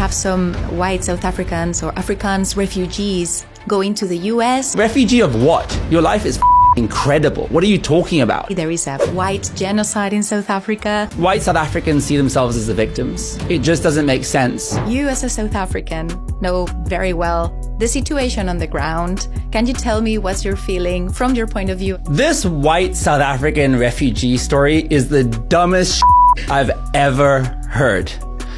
have some white South Africans or Afrikaans refugees going to the US. Refugee of what? Your life is incredible. What are you talking about? There is a white genocide in South Africa. White South Africans see themselves as the victims. It just doesn't make sense. You as a South African know very well the situation on the ground. Can you tell me what's your feeling from your point of view? This white South African refugee story is the dumbest I've ever heard.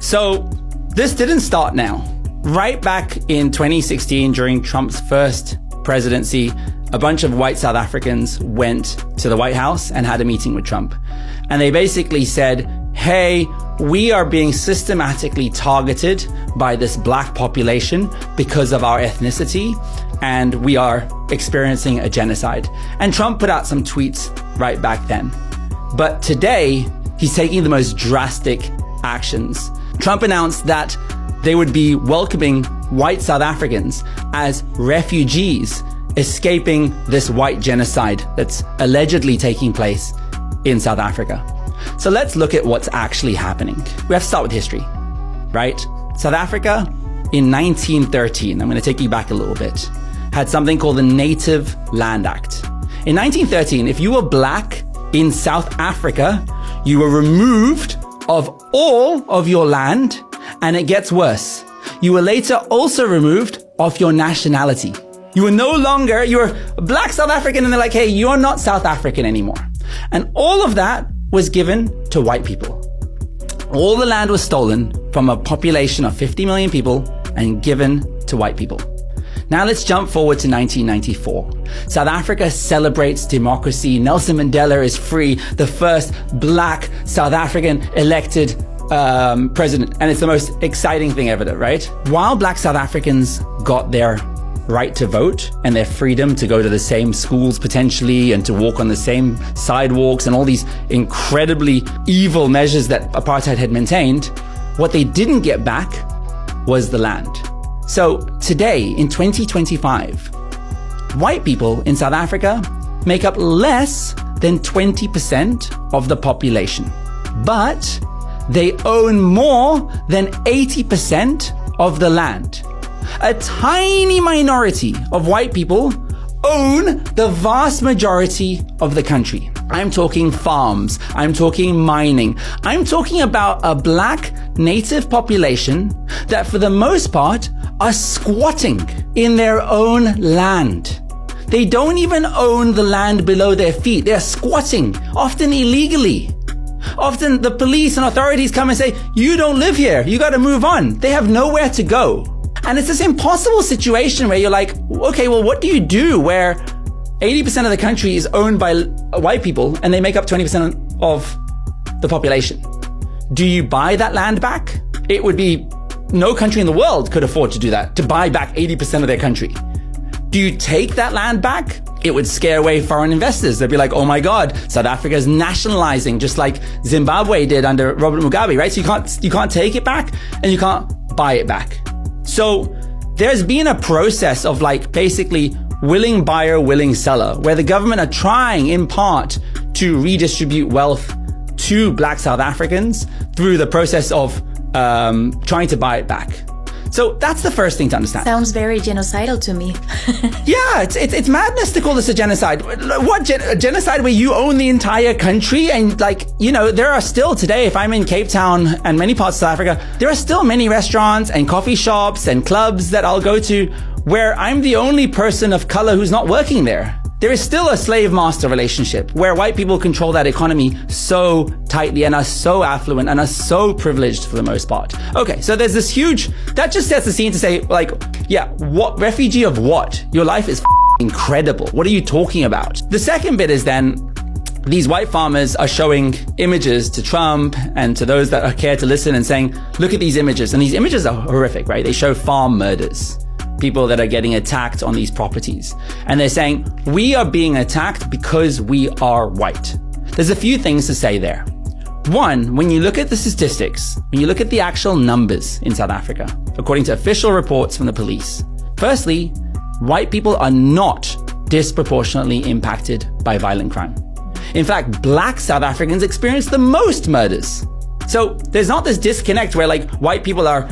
So this didn't start now. Right back in 2016, during Trump's first presidency, a bunch of white South Africans went to the White House and had a meeting with Trump. And they basically said, hey, we are being systematically targeted by this black population because of our ethnicity, and we are experiencing a genocide. And Trump put out some tweets right back then. But today, he's taking the most drastic actions. Trump announced that they would be welcoming white South Africans as refugees escaping this white genocide that's allegedly taking place in South Africa. So let's look at what's actually happening. We have to start with history, right? South Africa in 1913, I'm going to take you back a little bit, had something called the Native Land Act. In 1913, if you were black in South Africa, you were removed of all of your land, and it gets worse. You were later also removed of your nationality. You were no longer, you were a black South African, and they're like, hey, you're not South African anymore. And all of that was given to white people. All the land was stolen from a population of 50 million people and given to white people. Now let's jump forward to 1994. South Africa celebrates democracy. Nelson Mandela is free, the first black South African elected president. And it's the most exciting thing ever, right? While black South Africans got their right to vote and their freedom to go to the same schools potentially and to walk on the same sidewalks and all these incredibly evil measures that apartheid had maintained, what they didn't get back was the land. So today, in 2025, white people in South Africa make up less than 20% of the population, but they own more than 80% of the land. A tiny minority of white people own the vast majority of the country. I'm talking farms. I'm talking mining. I'm talking about a black native population that for the most part are squatting in their own land. They don't even own the land below their feet. They're squatting, often illegally. Often the police and authorities come and say, you don't live here. You got to move on. They have nowhere to go. And it's this impossible situation where you're like, okay, well, what do you do where 80% of the country is owned by white people and they make up 20% of the population? Do you buy that land back? It would be, no country in the world could afford to do that, to buy back 80% of their country. Do you take that land back? It would scare away foreign investors. They'd be like, oh my God, South Africa is nationalizing just like Zimbabwe did under Robert Mugabe, right? So you can't take it back and you can't buy it back. So there's been a process of like basically willing buyer, willing seller, where the government are trying in part to redistribute wealth to black South Africans through the process of trying to buy it back. So that's the first thing to understand. Sounds very genocidal to me. Yeah, it's madness to call this a genocide. What genocide where you own the entire country? And like, you know, there are still today, if I'm in Cape Town and many parts of South Africa, there are still many restaurants and coffee shops and clubs that I'll go to where I'm the only person of color who's not working there. There is still a slave-master relationship where white people control that economy so tightly and are so affluent and are so privileged for the most part. Okay, so there's this huge, that just sets the scene to say, like, yeah, what refugee of what? Your life is incredible. What are you talking about? The second bit is then, these white farmers are showing images to Trump and to those that care to listen and saying, look at these images. And these images are horrific, right? They show farm murders. People that are getting attacked on these properties. And they're saying, we are being attacked because we are white. There's a few things to say there. One, when you look at the statistics, when you look at the actual numbers in South Africa, according to official reports from the police, firstly, white people are not disproportionately impacted by violent crime. In fact, black South Africans experience the most murders. So there's not this disconnect where like white people are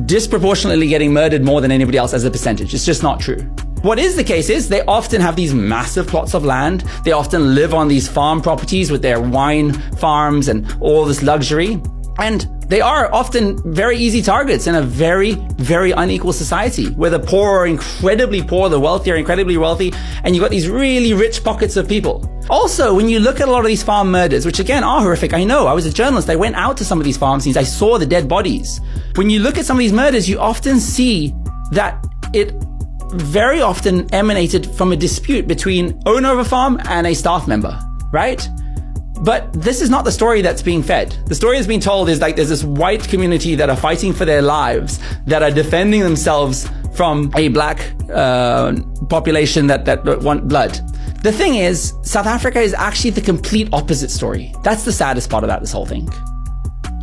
disproportionately getting murdered more than anybody else as a percentage. It's just not true. What is the case is they often have these massive plots of land. They often live on these farm properties with their wine farms and all this luxury. And they are often very easy targets in a very, very unequal society where the poor are incredibly poor, the wealthy are incredibly wealthy, and you've got these really rich pockets of people. Also, when you look at a lot of these farm murders, which again are horrific, I know, I was a journalist, I went out to some of these farm scenes, I saw the dead bodies. When you look at some of these murders, you often see that it very often emanated from a dispute between owner of a farm and a staff member, right? But this is not the story that's being fed. The story that's being told is like there's this white community that are fighting for their lives, that are defending themselves from a black population that want blood. The thing is, South Africa is actually the complete opposite story. That's the saddest part about this whole thing.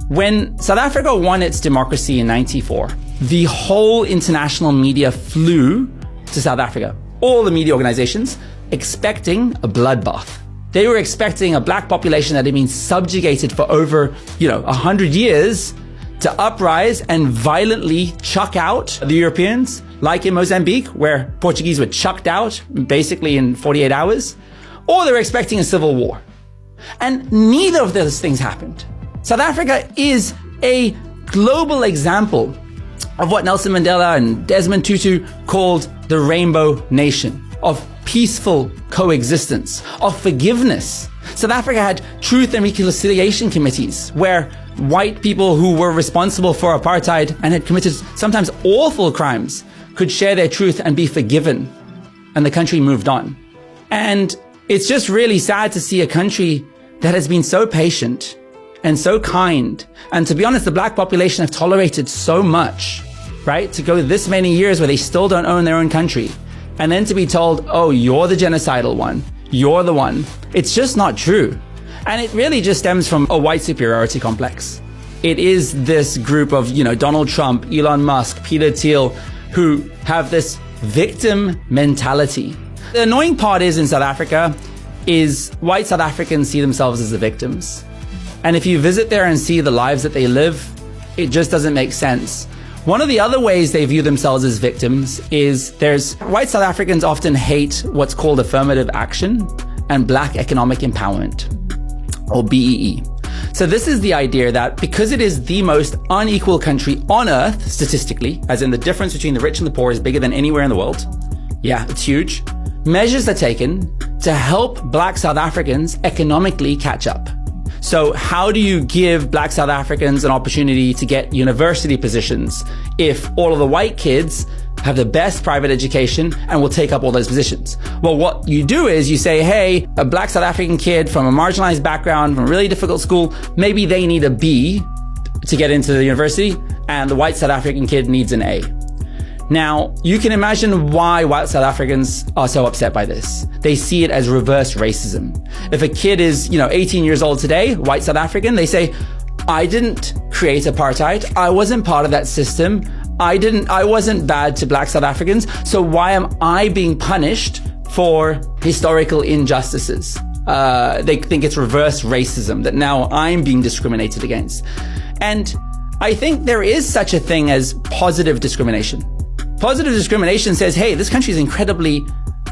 When South Africa won its democracy in 94, the whole international media flew to South Africa. All the media organizations expecting a bloodbath. They were expecting a black population that had been subjugated for over, 100 years to uprise and violently chuck out the Europeans, like in Mozambique, where Portuguese were chucked out basically in 48 hours, or they were expecting a civil war. And neither of those things happened. South Africa is a global example of what Nelson Mandela and Desmond Tutu called the Rainbow Nation, of peaceful coexistence, of forgiveness. South Africa had truth and reconciliation committees where white people who were responsible for apartheid and had committed sometimes awful crimes could share their truth and be forgiven. And the country moved on. And it's just really sad to see a country that has been so patient and so kind. And to be honest, the black population have tolerated so much, right? To go this many years where they still don't own their own country. And then to be told, oh, you're the genocidal one. You're the one. It's just not true. And it really just stems from a white superiority complex. It is this group of, Donald Trump, Elon Musk, Peter Thiel, who have this victim mentality. The annoying part is in South Africa is white South Africans see themselves as the victims. And if you visit there and see the lives that they live, it just doesn't make sense. One of the other ways they view themselves as victims is white South Africans often hate what's called affirmative action and black economic empowerment, or BEE. So this is the idea that because it is the most unequal country on earth, statistically, as in the difference between the rich and the poor is bigger than anywhere in the world. Yeah, it's huge. Measures are taken to help black South Africans economically catch up. So how do you give black South Africans an opportunity to get university positions if all of the white kids have the best private education and will take up all those positions? Well, what you do is you say, hey, a black South African kid from a marginalized background, from a really difficult school, maybe they need a B to get into the university, and the white South African kid needs an A. Now, you can imagine why white South Africans are so upset by this. They see it as reverse racism. If a kid is, 18 years old today, white South African, they say, I didn't create apartheid. I wasn't part of that system. I wasn't bad to black South Africans. So why am I being punished for historical injustices? They think it's reverse racism, that now I'm being discriminated against. And I think there is such a thing as positive discrimination. Positive discrimination says, hey, this country is incredibly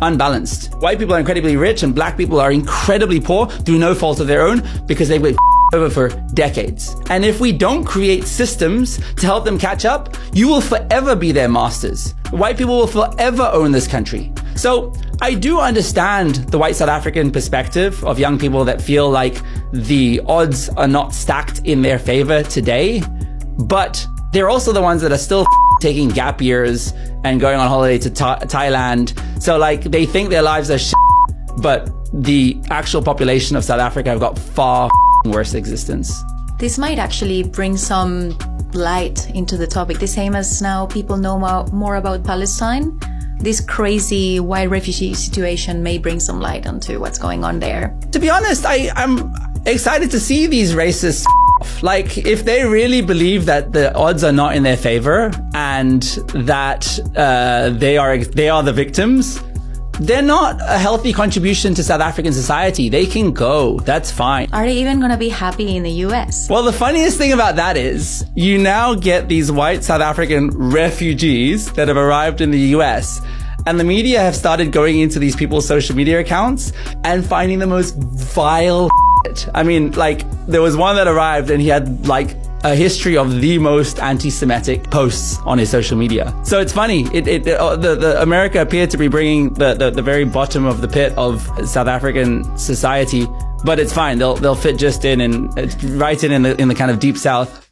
unbalanced. White people are incredibly rich and black people are incredibly poor through no fault of their own because they've been over for decades. And if we don't create systems to help them catch up, you will forever be their masters. White people will forever own this country. So I do understand the white South African perspective of young people that feel like the odds are not stacked in their favor today, but they're also the ones that are still taking gap years and going on holiday to Thailand. So they think their lives are but the actual population of South Africa have got far worse existence. This might actually bring some light into the topic, the same as now people know more about Palestine. This crazy white refugee situation may bring some light onto what's going on there. To be honest, I'm excited to see these racists if they really believe that the odds are not in their favor and that they are the victims, they're not a healthy contribution to South African society. They can go. That's fine. Are they even going to be happy in the US? Well, the funniest thing about that is you now get these white South African refugees that have arrived in the US, and the media have started going into these people's social media accounts and finding the most vile shit. I mean, like, there was one that arrived and he had like a history of the most anti-Semitic posts on his social media. So it's funny. The America appeared to be bringing the very bottom of the pit of South African society, but it's fine. They'll fit just in and right in the kind of deep south.